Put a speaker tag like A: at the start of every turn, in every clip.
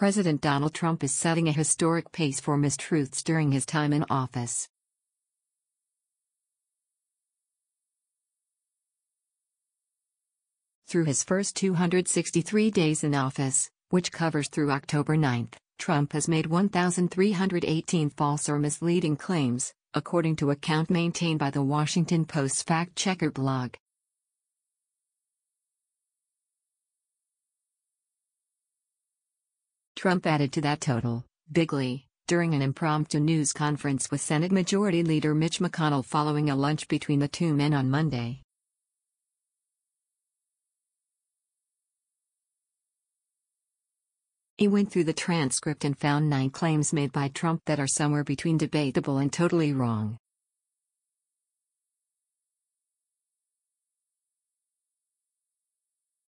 A: President Donald Trump is setting a historic pace for mistruths during his time in office. Through his first 263 days in office, which covers through October 9, Trump has made 1,318 false or misleading claims, according to account maintained by the Washington Post's fact-checker blog. Trump added to that total, bigly, during an impromptu news conference with Senate Majority Leader Mitch McConnell following a lunch between the two men on Monday. He went through the transcript and found 9 claims made by Trump that are somewhere between debatable and totally wrong.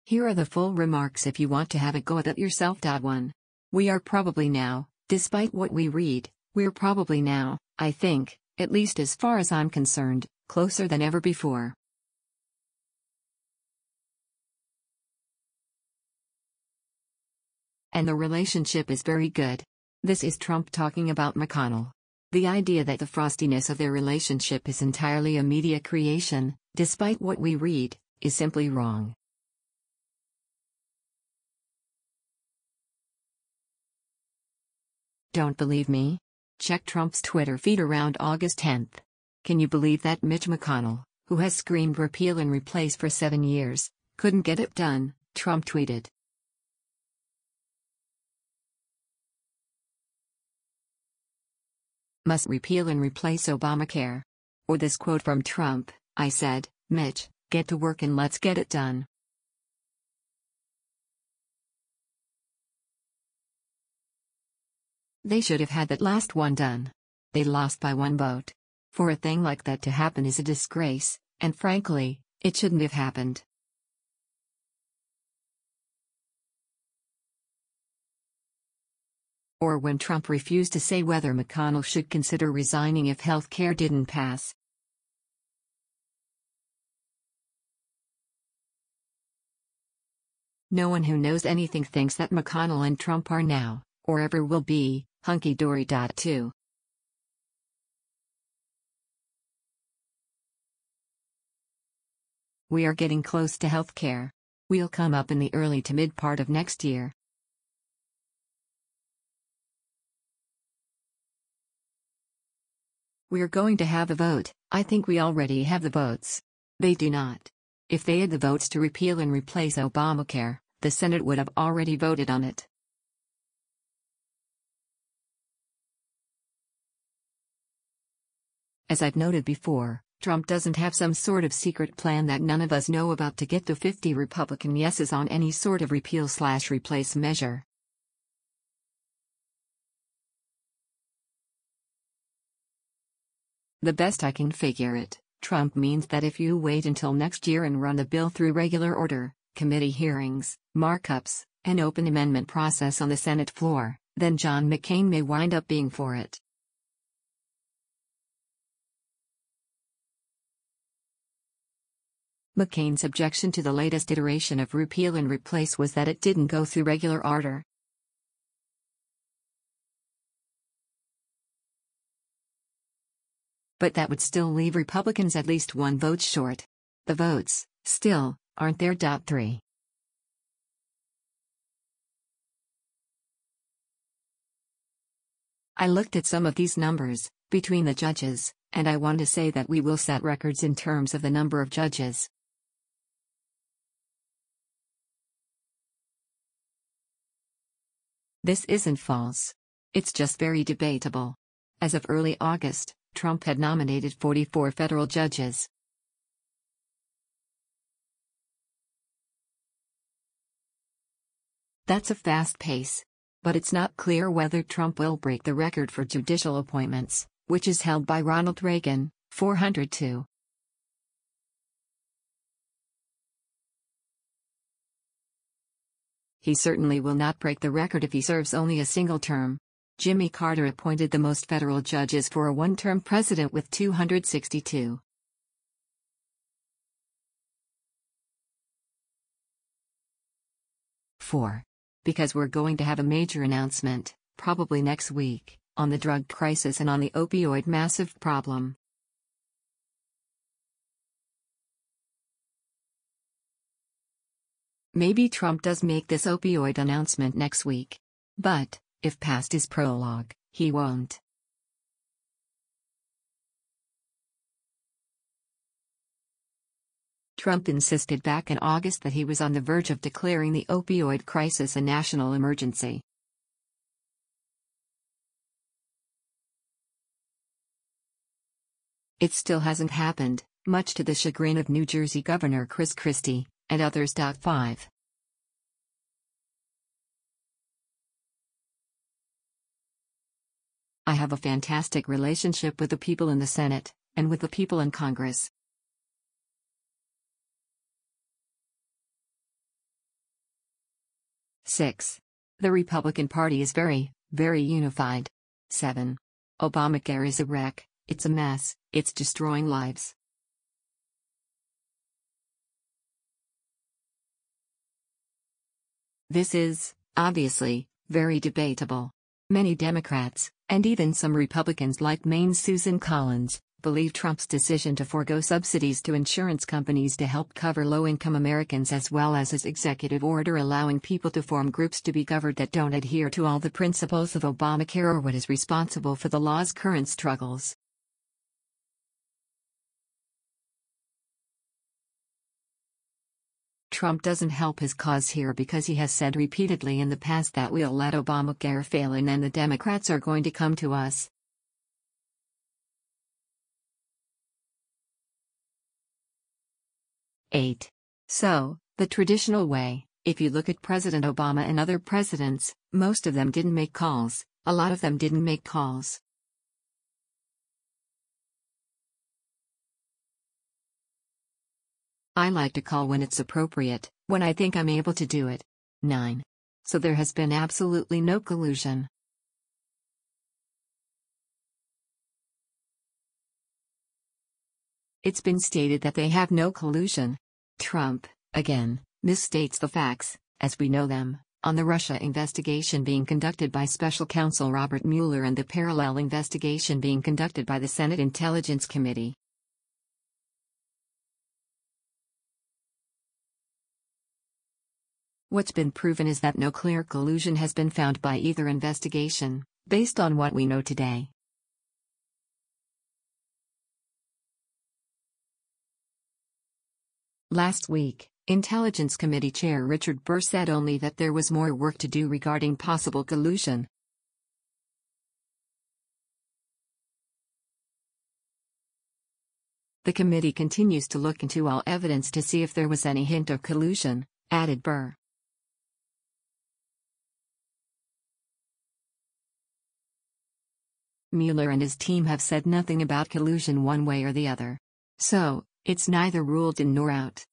A: Here are the full remarks if you want to have a go at it yourself. 1. We are probably now, despite what we read, we're probably now, I think, at least as far as I'm concerned, closer than ever before. And the relationship is very good. This is Trump talking about McConnell. The idea that the frostiness of their relationship is entirely a media creation, despite what we read, is simply wrong. Don't believe me? Check Trump's Twitter feed around August 10. Can you believe that Mitch McConnell, who has screamed repeal and replace for 7 years, couldn't get it done? Trump tweeted. Must repeal and replace Obamacare. Or this quote from Trump, I said, Mitch, get to work and let's get it done. They should have had that last one done. They lost by 1 vote. For a thing like that to happen is a disgrace, and frankly, it shouldn't have happened. Or when Trump refused to say whether McConnell should consider resigning if health care didn't pass. No one who knows anything thinks that McConnell and Trump are now, or ever will be, hunky-dory. 2. We are getting close to health care. We'll come up in the early to mid part of next year. We're going to have a vote. I think we already have the votes. They do not. If they had the votes to repeal and replace Obamacare, the Senate would have already voted on it. As I've noted before, Trump doesn't have some sort of secret plan that none of us know about to get the 50 Republican yeses on any sort of repeal/replace measure. The best I can figure it, Trump means that if you wait until next year and run the bill through regular order, committee hearings, markups, and open amendment process on the Senate floor, then John McCain may wind up being for it. McCain's objection to the latest iteration of repeal and replace was that it didn't go through regular order. But that would still leave Republicans at least 1 vote short. The votes, still, aren't there. 3. I looked at some of these numbers, between the judges, and I want to say that we will set records in terms of the number of judges. This isn't false. It's just very debatable. As of early August, Trump had nominated 44 federal judges. That's a fast pace. But it's not clear whether Trump will break the record for judicial appointments, which is held by Ronald Reagan, 402. He certainly will not break the record if he serves only a single term. Jimmy Carter appointed the most federal judges for a one-term president with 262. 4. because we're going to have a major announcement, probably next week, on the drug crisis and on the opioid massive problem. Maybe Trump does make this opioid announcement next week. But, if past is prologue, he won't. Trump insisted back in August that he was on the verge of declaring the opioid crisis a national emergency. It still hasn't happened, much to the chagrin of New Jersey Governor Chris Christie and others. 5. I have a fantastic relationship with the people in the Senate, and with the people in Congress. Six. The Republican Party is very, very unified. 7. Obamacare is a wreck, it's a mess, it's destroying lives. This is, obviously, very debatable. Many Democrats, and even some Republicans like Maine's Susan Collins, believe Trump's decision to forego subsidies to insurance companies to help cover low-income Americans, as well as his executive order allowing people to form groups to be covered that don't adhere to all the principles of Obamacare, are what is responsible for the law's current struggles. Trump doesn't help his cause here because he has said repeatedly in the past that we'll let Obamacare fail and then the Democrats are going to come to us. Eight. So, the traditional way, if you look at President Obama and other presidents, most of them didn't make calls, a lot of them didn't make calls. I like to call when it's appropriate, when I think I'm able to do it. 9. So there has been absolutely no collusion. It's been stated that they have no collusion. Trump, again, misstates the facts, as we know them, on the Russia investigation being conducted by Special Counsel Robert Mueller and the parallel investigation being conducted by the Senate Intelligence Committee. What's been proven is that no clear collusion has been found by either investigation, based on what we know today. Last week, Intelligence Committee Chair Richard Burr said only that there was more work to do regarding possible collusion. The committee continues to look into all evidence to see if there was any hint of collusion, added Burr. Mueller and his team have said nothing about collusion one way or the other. So, it's neither ruled in nor out.